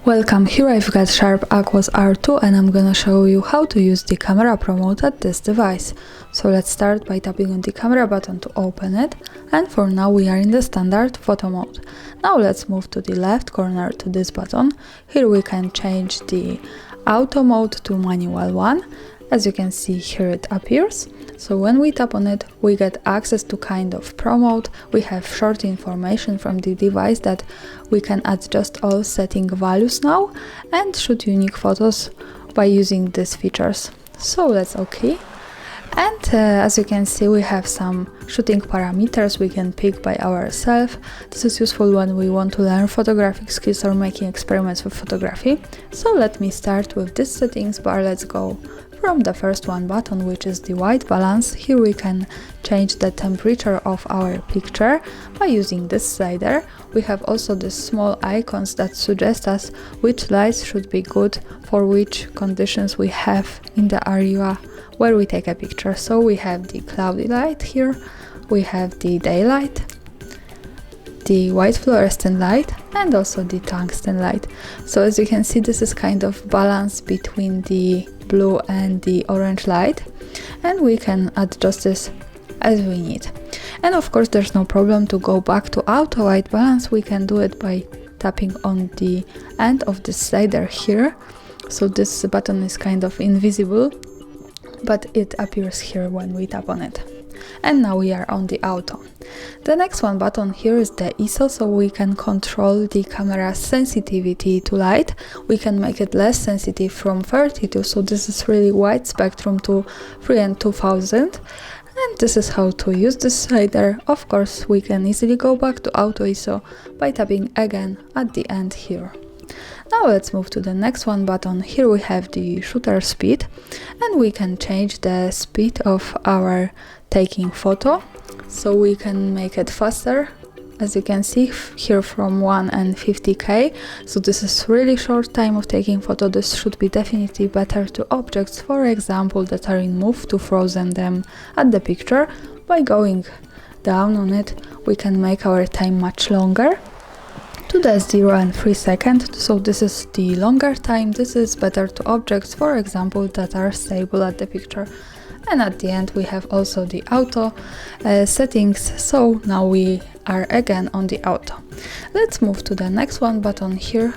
Welcome, here I've got SHARP Aquos R2 and I'm gonna show you how to use the camera promote at this device. So let's start by tapping on the camera button to open it, and for now we are in the standard photo mode. Now let's move to the left corner to this button. Here we can change the auto mode to manual one. As you can see here it appears. So when we tap on it, we get access to kind of pro mode. We have short information from the device that we can adjust all setting values now and shoot unique photos by using these features. So that's okay. And as you can see, we have some shooting parameters we can pick by ourselves. This is useful when we want to learn photographic skills or making experiments with photography. So let me start with this settings bar. Let's go from the first one button, which is the white balance. Here we can change the temperature of our picture by using this slider. We have also these small icons that suggest us which lights should be good for which conditions we have in the area where we take a picture. So we have the cloudy light here, we have the daylight, the white fluorescent light, and also the tungsten light. So as you can see, this is kind of balance between the blue and the orange light, and we can adjust this as we need. And of course there's no problem to go back to auto white balance. We can do it by tapping on the end of the slider here. So this button is kind of invisible, but it appears here when we tap on it. And now we are on the auto. The next one button here is the ISO, so we can control the camera's sensitivity to light. We can make it less sensitive from 32, so this is really wide spectrum, to 3 and 2000. And this is how to use this slider. Of course, we can easily go back to auto ISO by tapping again at the end here. Now let's move to the next one button. Here we have the shutter speed, and we can change the speed of our taking photo, so we can make it faster. As you can see here, from 1 and 50k. So this is really short time of taking photo. This should be definitely better to objects, for example, that are in move, to frozen them at the picture. By going down on it, we can make our time much longer to the 0 and 3 seconds. So this is the longer time. This is better to objects, for example, that are stable at the picture. And at the end we have also the auto settings, so now we are again on the auto. Let's move to the next one button here.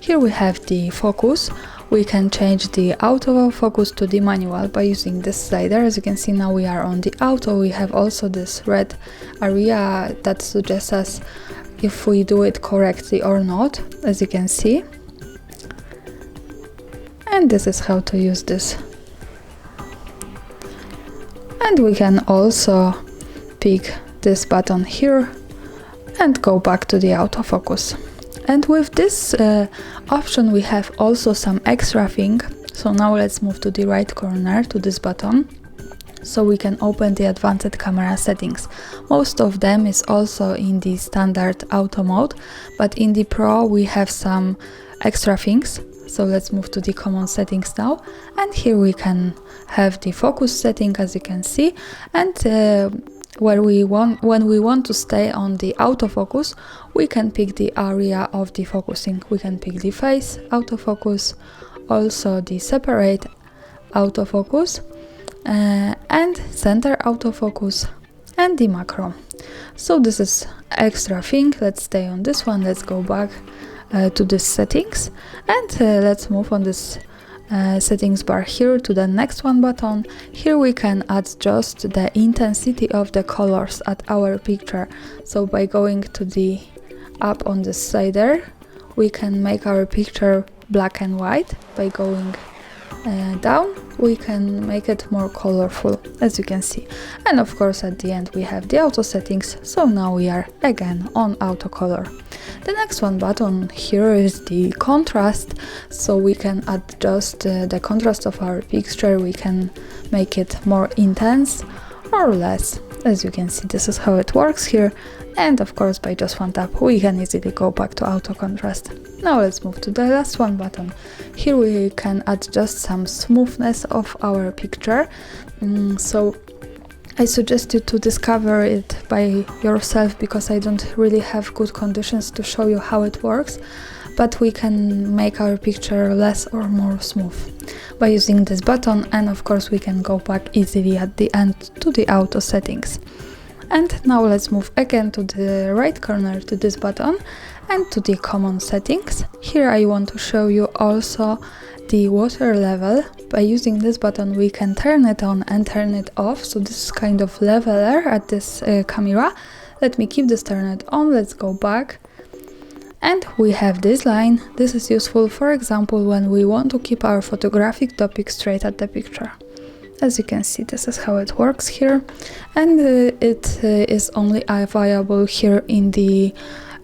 Here we have the focus. We can change the auto focus to the manual by using this slider. As you can see, now we are on the auto. We have also this red area that suggests us if we do it correctly or not, as you can see. And this is how to use this. And we can also pick this button here and go back to the autofocus. And with this option we have also some extra thing. So now let's move to the right corner to this button. So we can open the advanced camera settings. Most of them is also in the standard auto mode, but in the pro we have some extra things. So let's move to the common settings now, and here we can have the focus setting, as you can see, and when we want to stay on the autofocus, we can pick the area of the focusing. We can pick the face autofocus, also the separate autofocus, and center autofocus, and the macro. So this is extra thing. Let's stay on this one. Let's go back to the settings, and let's move on this settings bar here to the next one button. Here we can adjust the intensity of the colors at our picture. So by going to the up on the slider, we can make our picture black and white. By going down, we can make it more colorful, as you can see. And of course at the end we have the auto settings, so now we are again on auto color. The next one button here is the contrast, so we can adjust the contrast of our picture. We can make it more intense or less. As you can see, this is how it works here, and of course by just one tap we can easily go back to auto contrast. Now let's move to the last one button. Here we can adjust some smoothness of our picture. So I suggest you to discover it by yourself because I don't really have good conditions to show you how it works, but we can make our picture less or more smooth by using this button, and of course we can go back easily at the end to the auto settings. And now let's move again to the right corner to this button and to the common settings. Here I want to show you also the water level. By using this button we can turn it on and turn it off, so this is kind of leveler at this camera. Let me keep this turned on, let's go back. And we have this line. This is useful, for example, when we want to keep our photographic topic straight at the picture. As you can see, this is how it works here, and it is only viable here in the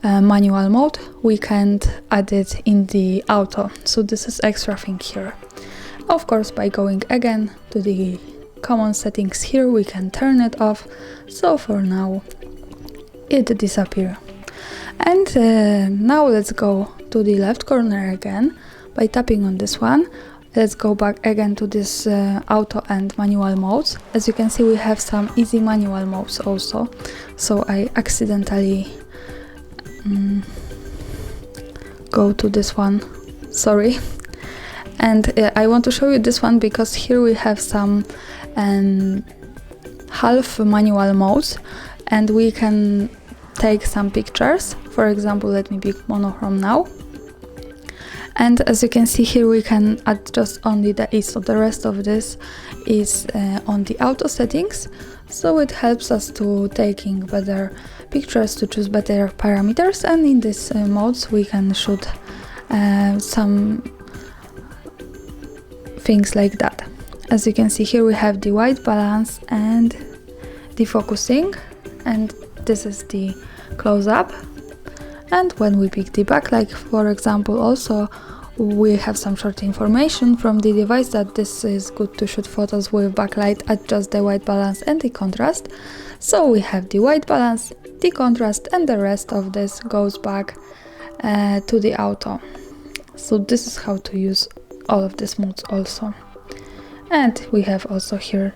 manual mode. We can't add it in the auto, so this is extra thing here. Of course, by going again to the common settings here, we can turn it off, so for now it disappears. And now let's go to the left corner again by tapping on this one. Let's go back again to this auto and manual modes. As you can see, we have some easy manual modes also, so I accidentally go to this one, sorry. And I want to show you this one because here we have some half manual modes and we can take some pictures. For example, let me pick monochrome now. And as you can see here, we can adjust only the ISO. The rest of this is on the auto settings, so it helps us to taking better pictures, to choose better parameters, and in these modes we can shoot some things like that. As you can see here, we have the white balance and the focusing, and this is the close-up. And when we pick the backlight, for example, also we have some short information from the device that this is good to shoot photos with backlight, adjust the white balance and the contrast. So we have the white balance, the contrast, and the rest of this goes back to the auto. So this is how to use all of these modes also. And we have also here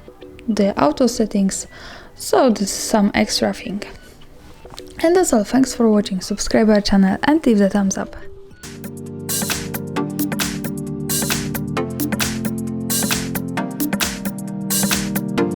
the auto settings, so this is some extra thing. And that's all, thanks for watching, subscribe our channel and leave the thumbs up.